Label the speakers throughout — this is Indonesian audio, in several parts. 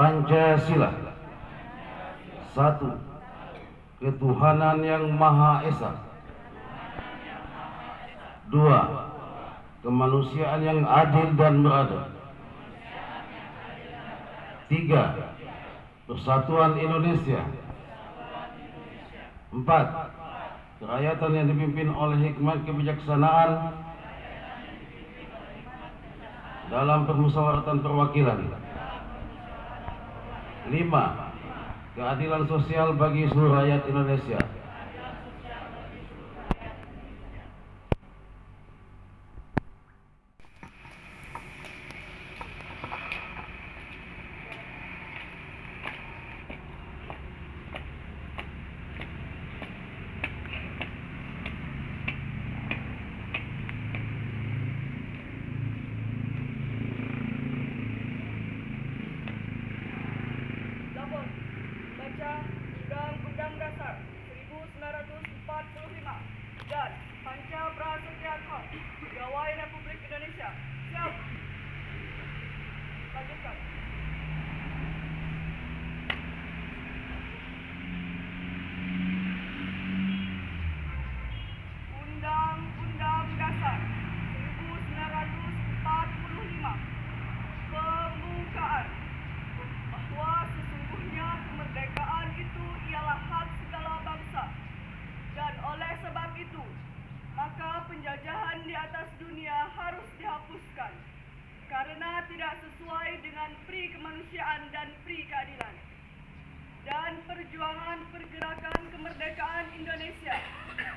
Speaker 1: Pancasila. 1. Ketuhanan yang Maha Esa. 2. Kemanusiaan yang adil dan beradab. 3. Persatuan Indonesia. 4. Kerakyatan yang dipimpin oleh hikmat kebijaksanaan dalam permusyawaratan perwakilan. 5. Keadilan sosial bagi seluruh rakyat Indonesia.
Speaker 2: Undang-Undang Dasar 1945 dan Pancasila Pegawai Republik Indonesia. Siap. Lanjutkan. Undang-Undang Dasar 1945 pembukaan bahwa sesungguhnya kemerdekaan itu ialah hak segala bangsa, dan oleh sebab itu maka penjajahan di atas dunia harus dihapuskan karena tidak sesuai dengan pri kemanusiaan dan pri keadilan. Dan perjuangan pergerakan kemerdekaan Indonesia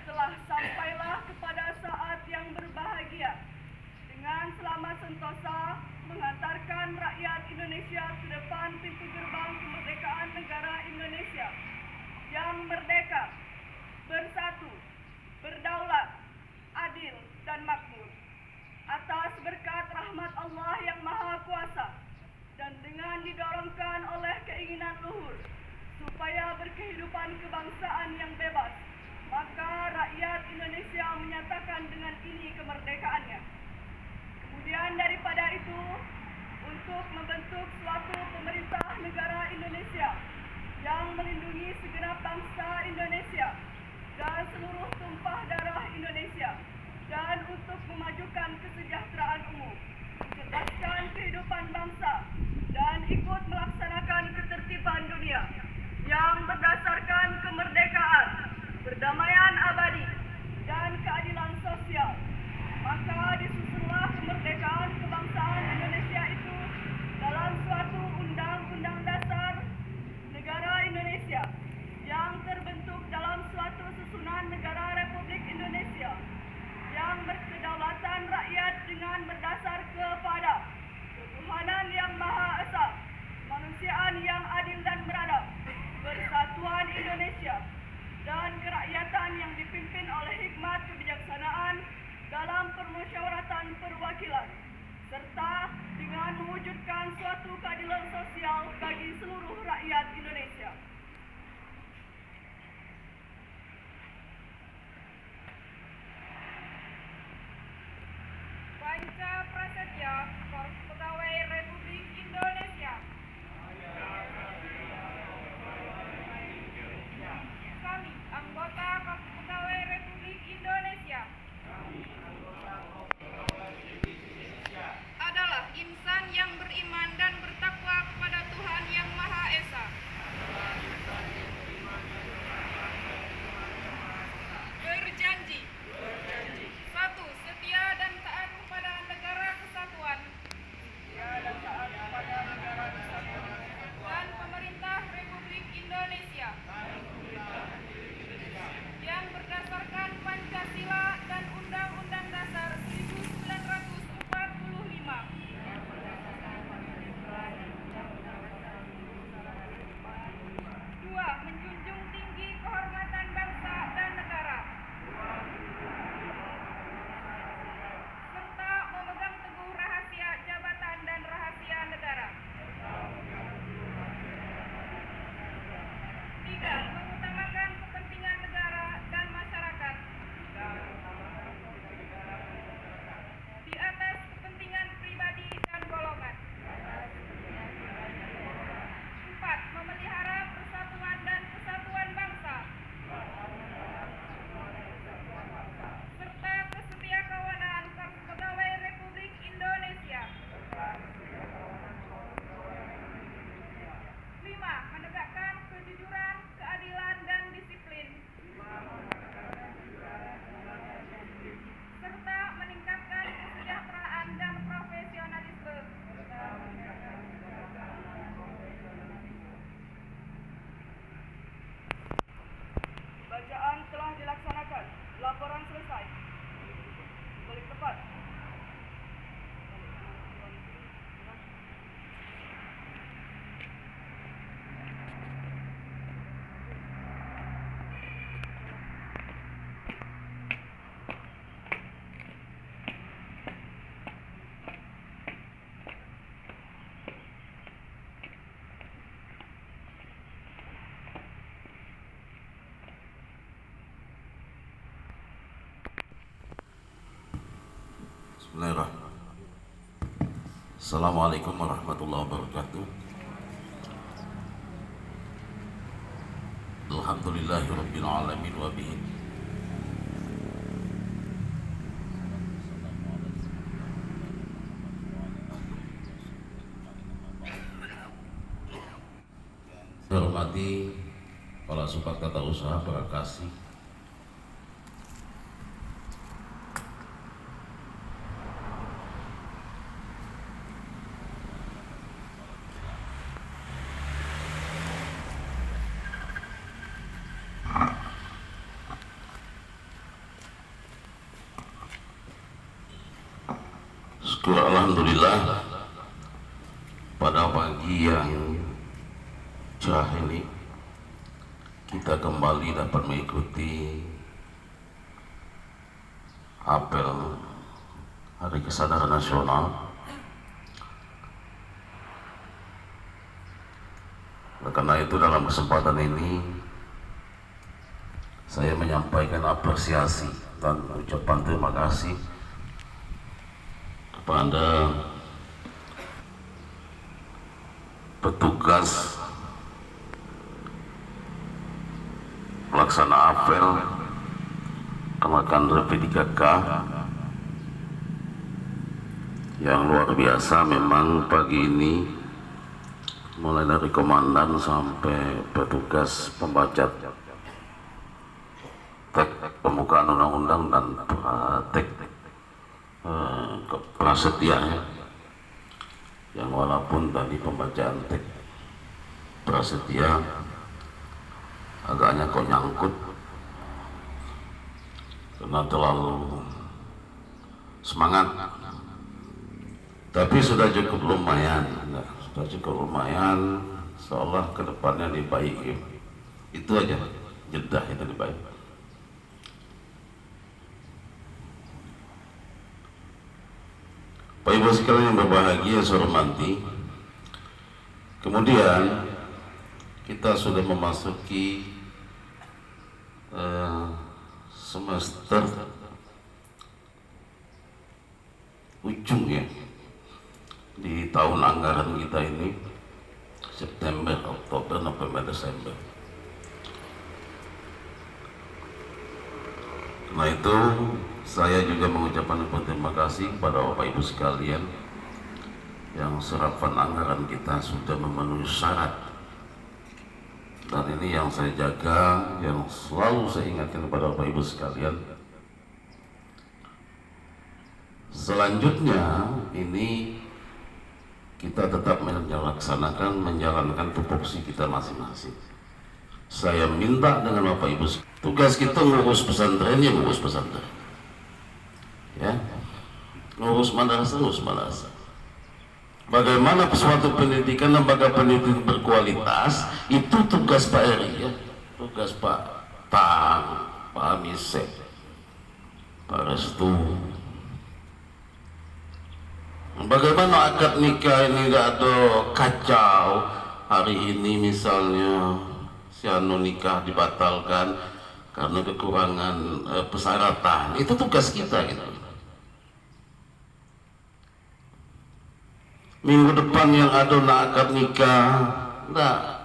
Speaker 2: telah sampailah kepada saat yang berbahagia dengan selamat sentosa mengantarkan rakyat Indonesia ke depan pintu gerbang kemerdekaan negara Indonesia yang merdeka, bersatu, berdaulat, adil, dan makmur atas berkat rahmat Allah yang Maha Kuasa dan dengan didorongkan oleh keinginan luhur supaya berkehidupan kebangsaan yang bebas, maka rakyat Indonesia menyatakan dengan ini kemerdekaannya. Kemudian daripada itu, untuk membentuk suatu pemerintah negara Indonesia yang melindungi segenap bangsa Indonesia dan seluruh tumpah darah Indonesia, dan untuk memajukan kesejahteraan umum, mencerdaskan kehidupan bangsa, dan ikut melaksanakan ketertiban dunia yang berdasarkan kemerdekaan, perdamaian abadi, dan keadilan sosial. Maka disusunlah kemerdekaan kebangsaan Indonesia itu dalam suatu undang-undang dasar negara Indonesia yang terbentuk dalam suatu susunan negara Republik Indonesia yang berkedaulatan rakyat dengan berdasar kepada ketuhanan yang Maha Esa, kemanusiaan yang adil dan beradab, persatuan Indonesia, dan kerakyatan yang dipimpin oleh hikmat kebijaksanaan dalam permusyawaratan perwakilan, serta dengan mewujudkan suatu keadilan sosial bagi seluruh rakyat Indonesia. Panca Prasetya, Korps Pegawai Republik Indonesia. Kami, anggota Korps Pegawai Republik Indonesia, adalah insan yang beriman dan bertakwa kepada Tuhan Yang Maha Esa. Berjanji. 1. Setia dan taat kepada negara kesatuan dan pemerintah Republik Indonesia yang
Speaker 1: Bismillahirrahmanirrahim. Assalamualaikum warahmatullahi wabarakatuh. Alhamdulillahirabbil alamin wa bihi. Saya hormati para supat tata usaha, para kasih, syukur alhamdulillah pada pagi yang cerah ini kita kembali dapat mengikuti apel Hari Kesadaran Nasional. Karena itu dalam kesempatan ini saya menyampaikan apresiasi dan ucapan terima kasih kepada petugas pelaksana apel rekan P3K yang luar biasa. Memang pagi ini mulai dari komandan sampai petugas pembaca teks pembukaan undang-undang dan teks prasetya, yang walaupun tadi pembacaan teks prasetya agaknya kok nyangkut karena terlalu semangat, tapi sudah cukup lumayan, seolah kedepannya dibaiki. Itu aja, jedah itu dibaik. Pak Ibu sekalian yang berbahagia, saya hormati. Kemudian kita sudah memasuki semester ujung ya di tahun anggaran kita ini, September, Oktober, November, Desember. Karena itu saya juga mengucapkan terima kasih kepada Bapak Ibu sekalian yang serapan anggaran kita sudah memenuhi syarat. Dan ini yang saya jaga, yang selalu saya ingatkan kepada Bapak Ibu sekalian. Selanjutnya ini kita tetap menjalankan tupoksi kita masing-masing. Saya minta dengan Bapak Ibu, tugas kita ngurus pesantren, ya ngurus pesantren, ya, ngurus madrasah. Bagaimana suatu pendidikan, lembaga pendidikan berkualitas, itu tugas Pak Eri, ya, tugas Pak Tang, Pak Amise, Pak Restu. Bagaimana akad nikah ini tidak ada kacau. Hari ini misalnya si anu nikah dibatalkan karena kekurangan persyaratan, itu tugas kita gitu. Minggu depan yang ada akad nikah, nah,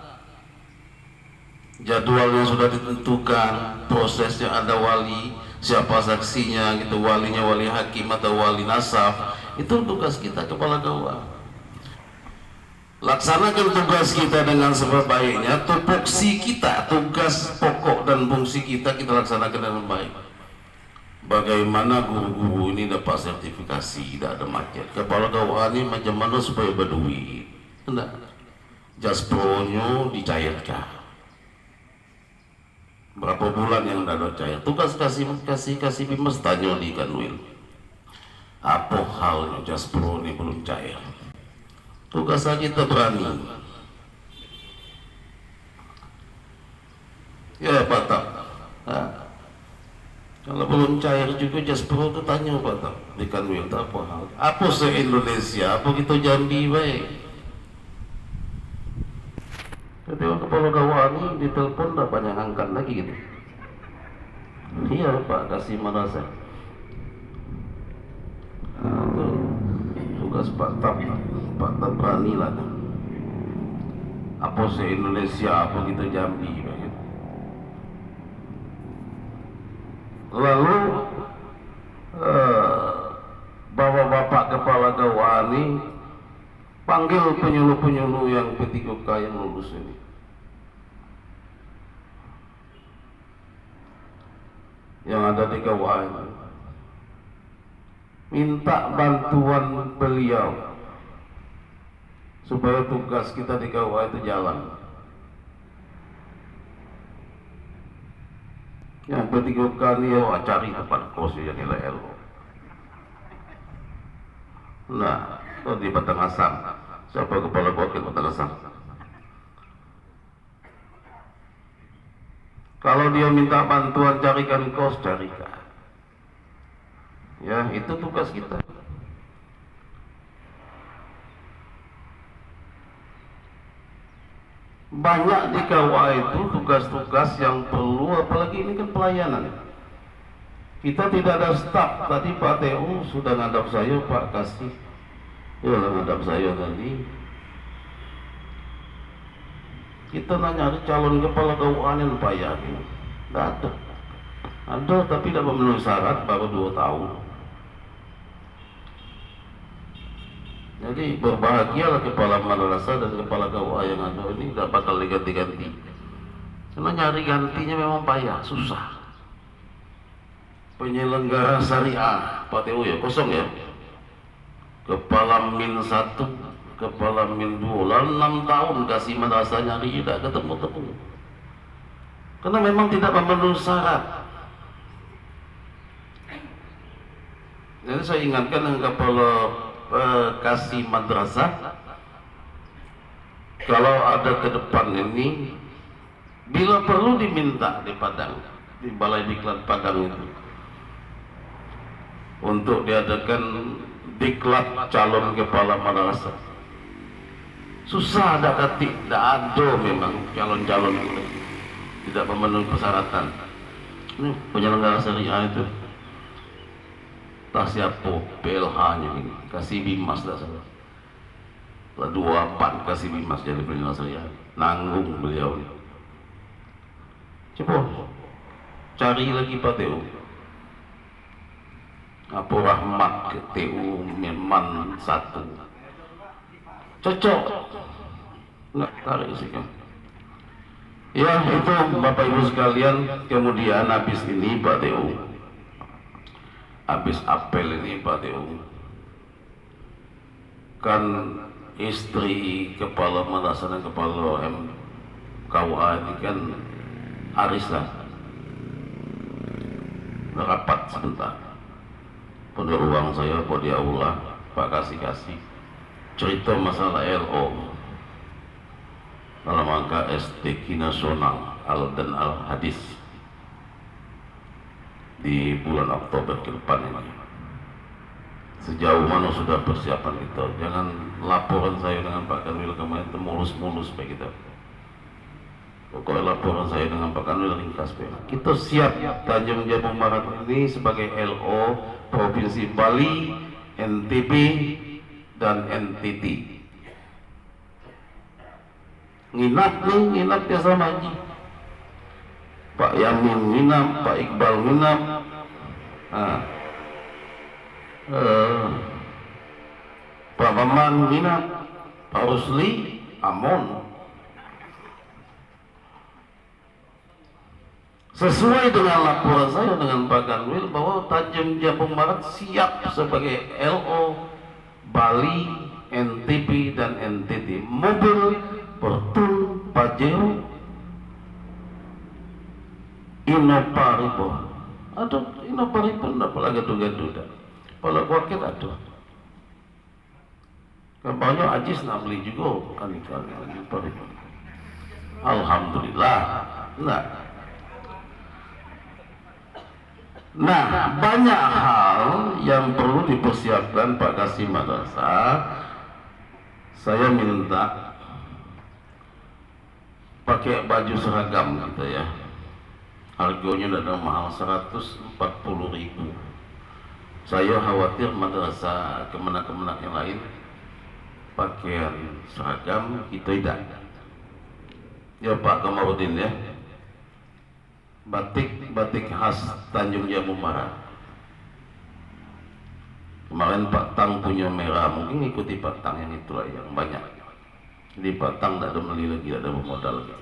Speaker 1: jadwalnya sudah ditentukan, prosesnya ada wali, siapa saksinya gitu, walinya wali hakim atau wali nasab. Itu tugas kita, kepala gawah. Laksanakan tugas kita dengan sebaik-baiknya. Tupoksi kita, tugas pokok dan fungsi kita laksanakan dengan baik. Bagaimana guru-guru ini dapat sertifikasi, tidak ada macet. Kepala gawah ini macam mana supaya berduit? Tidak. Jaspronyo dicairkan. Berapa bulan yang tidak ada cair? Tugas kasih bimas tanya di Kanwil. Apa halnya Jaspro ini belum cair? Tugas kita berani. Ya Pak Tak. Kalau belum cair juga Jaspro itu tanya Pak Tak di Kanwil, apa hal? Apa se-Indonesia? Apa kita Jambi baik? Ketika kepala gawah ini ditelepon tak banyak angkat lagi gitu. Iya Pak, kasih mana saya? tugas Pak Tab berani lah tuh. Apa se Indonesia apa gitu Jambi begitu. Lalu bapak kepala Gawani panggil penyuluh-penyuluh yang P3K yang lulus ini. Yang ada di Gawani. Minta bantuan beliau supaya tugas kita di KUA itu jalan. Yang P3K ini cari tempat kos yang nilai LO. Nah, itu di Batang Asam. Siapa kepala wakil Batang Asam? Kalau dia minta bantuan carikan kos, carikan. Ya, itu tugas kita. Banyak di KUA itu tugas-tugas yang perlu, apalagi ini kan pelayanan. Kita tidak ada staf. Tadi Pak TU sudah ngadap saya, Pak Kasih. Ya, ngadap saya tadi. Kita nanya calon kepala KUA yang payah. Tidak ada. Ada tapi tidak memenuhi syarat, baru 2 tahun. Jadi berbahagialah kepala madrasah dan kepala KUA yang ada ini tidak bakal diganti-ganti. Karena nyari gantinya memang payah, susah. Penyelenggara syariah, Pak TU ya kosong ya. Kepala min 1, kepala min 2, lalu 6 tahun kasih madrasah nyari tidak ketemu-temu. Karena memang tidak memenuhi syarat. Jadi saya ingatkan dengan kepala kasih madrasah, kalau ada ke depan ini, bila perlu diminta di Padang, di Balai Diklat Padang itu, untuk diadakan diklat calon kepala madrasah. Susah ada ketik, tidak ada memang calon-calon itu tidak memenuhi persyaratan. Ini penyelenggara syariah itu. Tak siapa PLH-nya ini, kasih Bimas tak salah. 24 kasih Bimas jadi penyelenggara syariah. Nanggung beliau ini. Coba cari lagi Pak TU. Apa Rahmat ke TU Memang 1. Cocok. Nggak tarik sih kan. Ya itu Bapak Ibu sekalian, kemudian habis ini Pak TU. Habis apel ini Pak TU, kan istri kepala madrasah dan kepala KUA ini kan Arisa rapat sebentar pada ruang saya pada di aula. Pak kasih cerita masalah LO dalam angka STQ nasional dan Al-Hadis di bulan Oktober ke depan ini. Sejauh mana sudah persiapan kita? Jangan laporan saya dengan Pak Kanwil kemarin itu mulus-mulus Pak kita. Pokoknya laporan saya dengan Pak Kanwil ringkas Pak. Kita siap Tanjung Jabung Barat ini sebagai LO Provinsi Bali, NTB dan NTT. Nginap ya sama Haji. Pak Yamin nginap, Pak Iqbal nginap, Pak Maman nginap, Pak Rusli, Amon. Sesuai dengan laporan saya dengan Pak Kanwil bahwa Tanjung Jabung Barat siap sebagai LO Bali, NTB dan NTT. Mobil, Pertun, Pajero, Inoparibo, ada Inoparibo, tidak pernah gaduh-gaduh dah. Kalau wakil ada, kampanye Ajis nak beli juga kali-kali Inoparibo. Alhamdulillah. Nah, banyak hal yang perlu dipersiapkan Pak Kasih Madrasah. Saya minta pakai baju seragam gitu ya. Harganya tidak mahal, 140.000 Saya khawatir madrasah kemenak-kemenak yang lain pakaian seragam, kita tidak. Ya Pak Kamarudin ya, batik khas Tanjung Jambu Barat. Kemarin Pak Tang punya merah, mungkin ikuti Pak Tang yang itulah yang banyak. Jadi Pak Tang tidak ada beli lagi, tidak ada modal lagi.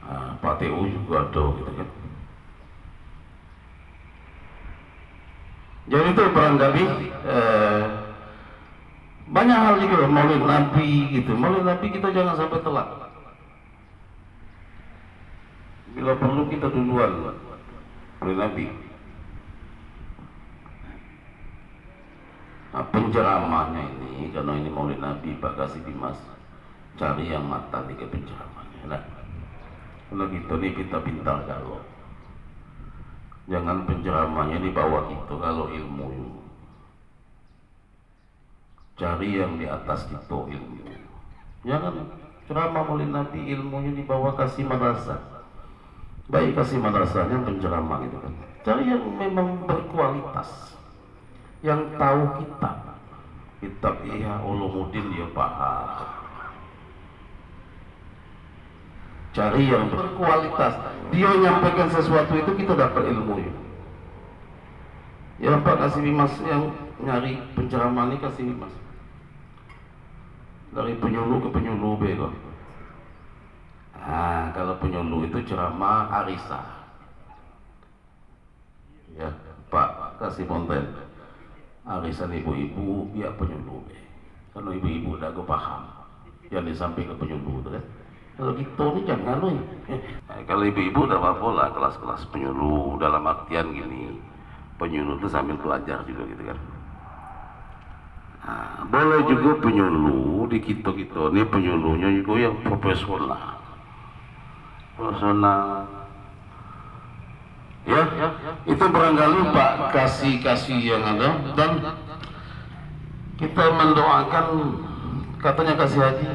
Speaker 1: Nah, Pak TU juga ada gitu kan. Jadi itu barangkali banyak hal juga Maulid Nabi gitu. Maulid Nabi kita jangan sampai telat. Bila perlu kita duluan Maulid Nabi. Nah, penceramahnya ini karena ini Maulid Nabi Pak Kasih Dimas, cari yang mata di penceramahnya. Nah, kalau gitu nih kita pintar kalau jangan penceramahnya dibawa gitu kalau ilmu. Cari yang di atas itu ilmu. Jangan ceramah Maulid Nabi ilmunya dibawa kasih madrasah. Baik kasih madrasahnya penceramah gitu kan. Cari yang memang berkualitas. Yang tahu kitab Ihya Ulumuddin dia paham. Cari yang berkualitas. Dia menyampaikan sesuatu itu kita dapat ilmu. Ya Pak Kasih Dimas yang nyari penceramah ini Kasih Dimas. Dari penyuluh ke penyuluh bego. Nah, kalau penyuluh itu ceramah Arisa. Ya Pak Kasih Monten. Arisan ibu-ibu ya penyuluh. Kalau ibu-ibu udah gue paham yang disampaikan ke penyuluh itu kan. Kalau gitu nih jangan loh. Kalau ibu-ibu udah apa lah kelas-kelas penyuluh dalam artian gini, penyuluh itu sambil belajar juga gitu kan. Nah, boleh juga penyuluh di kita ini penyuluhnya juga yang profesional. Ya, itu barangkali Pak kasih yang ada dan kita mendoakan katanya kasih haji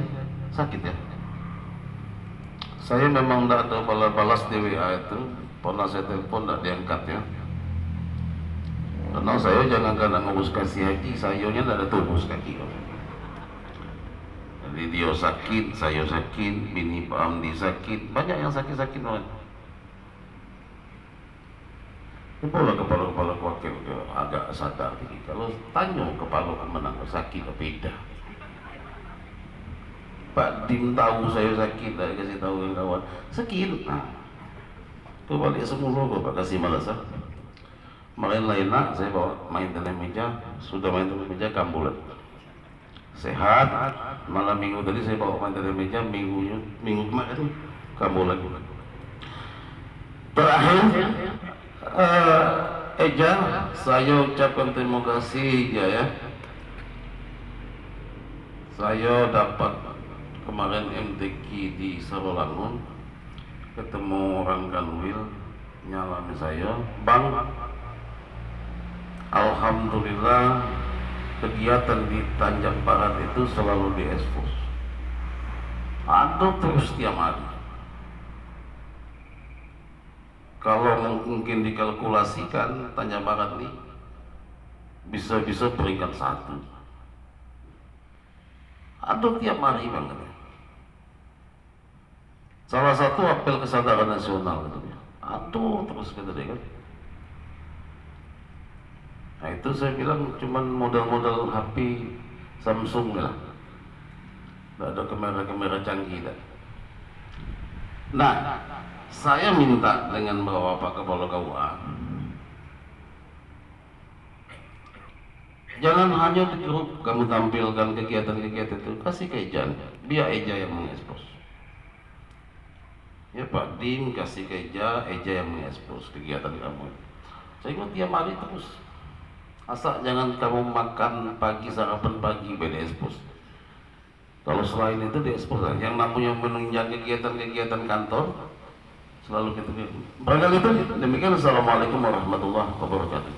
Speaker 1: sakit ya. Saya memang tidak ada balas di WA itu, pernah saya telepon tidak diangkat ya. Karena saya jangan kena ngurus kasih haji, sayanya tidak ada tubus kaki. Jadi dia sakit, saya sakit, bini Pak Amdi sakit, banyak yang sakit-sakit orang. Kepala wakil agak sadar ini. Kalau tanya kepala menang sakit ke beda. Pak Dim tahu saya sakit, saya kasih tahu yang kawan sakit. Nah, kembali semula Pak kasih malas. Main lain nak, saya bawa main tenis meja, sudah main tenis meja kambulan. Sehat. Malam minggu tadi saya bawa main tenis meja, minggu kemarin kambulan. Terakhir. Eja, saya ucapkan terima kasih ya. Saya dapat kemarin MTQ di Sarolangun, ketemu orang Kanwil, nyalami saya, Bang. Alhamdulillah kegiatan di Tanjung Barat itu selalu diekspos. Ada terus tiap hari. Kalau mungkin dikalkulasikan Tanjung Barat ini bisa peringkat 1. Ada tiap hari banget. Salah satu apel kesadaran nasional gitu ya. Aduh terus gitu deh kan. Nah itu saya bilang cuman modal-modal HP Samsung lah. Tidak ada kamera-kamera canggih dah. Nah, saya minta dengan Bapak Kepala KUA, jangan hanya di grup kamu tampilkan kegiatan-kegiatan itu, kasih ke Eja, biar Eja yang mengekspos. Ya Pak Dim kasih ke Eja yang mengekspos kegiatan kamu. Saya ikut tiap hari terus. Asal jangan kamu makan pagi, sarapan pagi beda ekspos. Kalau selain itu diekspos, yang namanya menunjang kegiatan-kegiatan kantor selalu kita. Barangkali itu demikian. Assalamualaikum warahmatullahi wabarakatuh.